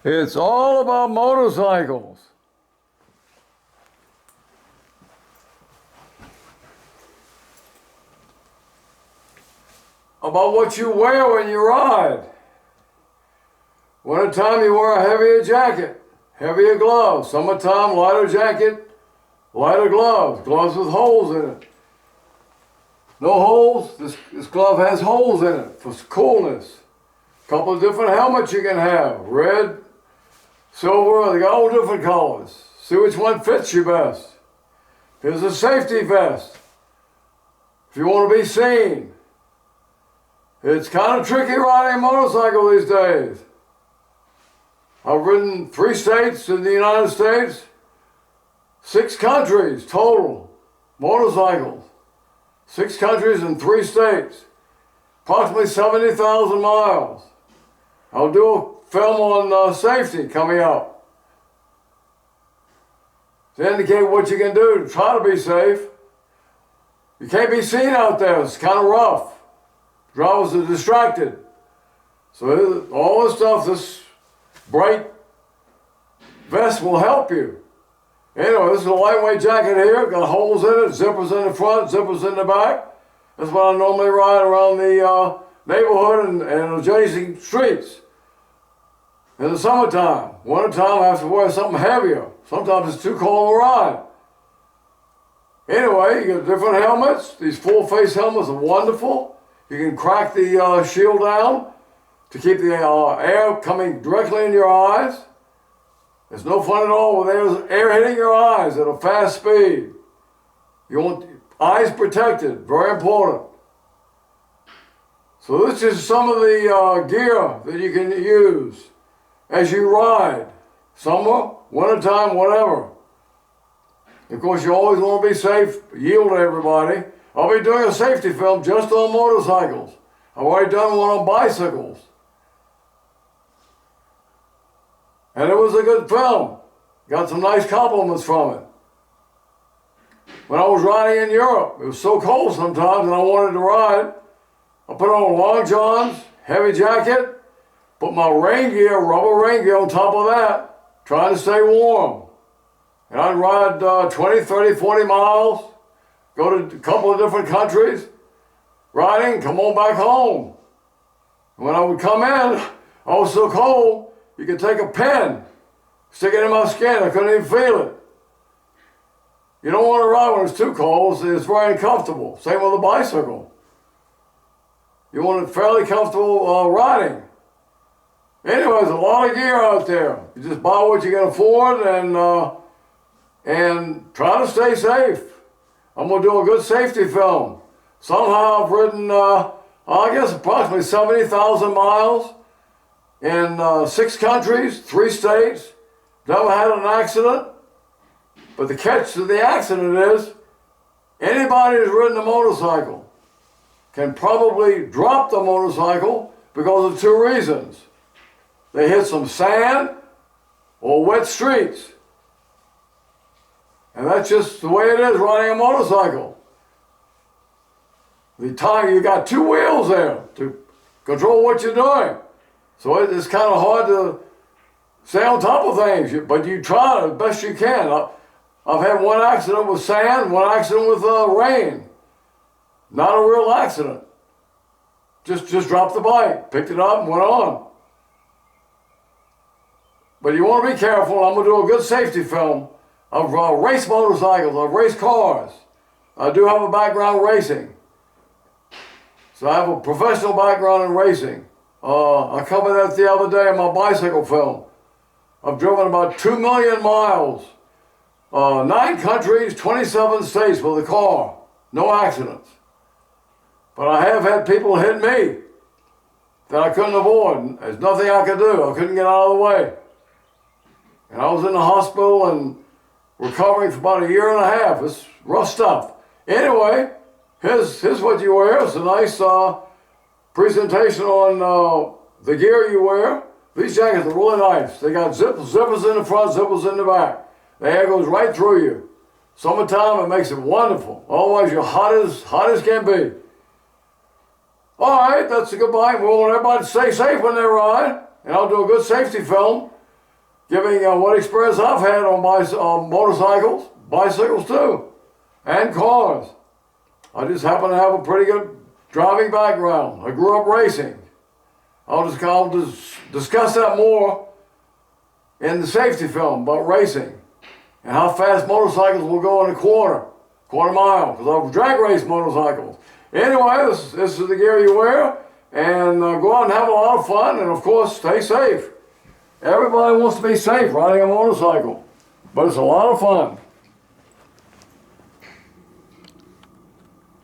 It's all about motorcycles. About what you wear when you ride. Wintertime you wear a heavier jacket, heavier gloves. Summertime, lighter jacket, lighter gloves. Gloves with holes in it. No holes, this glove has holes in it for coolness. A couple of different helmets you can have. Red, silver, they got all different colors. See which one fits you best. Here's a safety vest. If you want to be seen. It's kind of tricky riding a motorcycle these days. I've ridden 3 states in the United States, 6 countries total, motorcycles. 6 countries and 3 states, approximately 70,000 miles. I'll do a film on safety coming up to indicate what you can do to try to be safe. You can't be seen out there, it's kind of rough. Drivers are distracted. So all this stuff, this bright vest will help you. Anyway, this is a lightweight jacket here, got holes in it, zippers in the front, zippers in the back. That's what I normally ride around the neighborhood and adjacent streets. In the summertime, wintertime I have to wear something heavier. Sometimes it's too cold to ride. Anyway, you get different helmets. These full-face helmets are wonderful. You can crack the shield down to keep the air coming directly in your eyes. It's no fun at all when there's air hitting your eyes at a fast speed. You want eyes protected, very important. So this is some of the gear that you can use as you ride. Summer, wintertime, whatever. Of course, you always want to be safe, yield to everybody. I'll be doing a safety film just on motorcycles. I've already done one on bicycles. And it was a good film. Got some nice compliments from it. When I was riding in Europe, it was so cold sometimes and I wanted to ride. I put on long johns, heavy jacket, put my rain gear, rubber rain gear on top of that, trying to stay warm. And I'd ride 20, 30, 40 miles. Go to a couple of different countries, riding, come on back home. And when I would come in, I was so cold, you could take a pin, stick it in my skin, I couldn't even feel it. You don't want to ride when it's too cold, it's very uncomfortable. Same with a bicycle. You want it fairly comfortable riding. Anyway, there's a lot of gear out there. You just buy what you can afford and try to stay safe. I'm going to do a good safety film. Somehow I've ridden, I guess, approximately 70,000 miles in 6 countries, 3 states. Never had an accident. But the catch to the accident is, anybody who's ridden a motorcycle can probably drop the motorcycle because of 2 reasons. They hit some sand or wet streets. And that's just the way it is riding a motorcycle. The time you got 2 wheels there to control what you're doing. So it's kind of hard to stay on top of things, but you try the best you can. I've had 1 accident with sand, 1 accident with rain. Not a real accident. Just dropped the bike, picked it up and went on. But you want to be careful. I'm going to do a good safety film. I've raced motorcycles, I've raced cars. I do have a background in racing. So I have a professional background in racing. I covered that the other day in my bicycle film. I've driven about 2 million miles, 9 countries, 27 states with a car. No accidents. But I have had people hit me that I couldn't avoid. There's nothing I could do. I couldn't get out of the way. And I was in the hospital and recovering for about 1.5 years. It's rough stuff. Anyway, here's what you wear. It's a nice presentation on the gear you wear. These jackets are really nice. They got zippers in the front, zippers in the back. The air goes right through you. Summertime, it makes it wonderful. Otherwise, you're hot as can be. All right, that's a goodbye. We want everybody to stay safe when they ride. And I'll do a good safety film giving what experience I've had on motorcycles, bicycles too, and cars. I just happen to have a pretty good driving background. I grew up racing. I'll discuss that more in the safety film about racing and how fast motorcycles will go in a quarter mile, because I've drag raced motorcycles. Anyway, this is the gear you wear, and go out and have a lot of fun, and of course, stay safe. Everybody wants to be safe riding a motorcycle, but it's a lot of fun.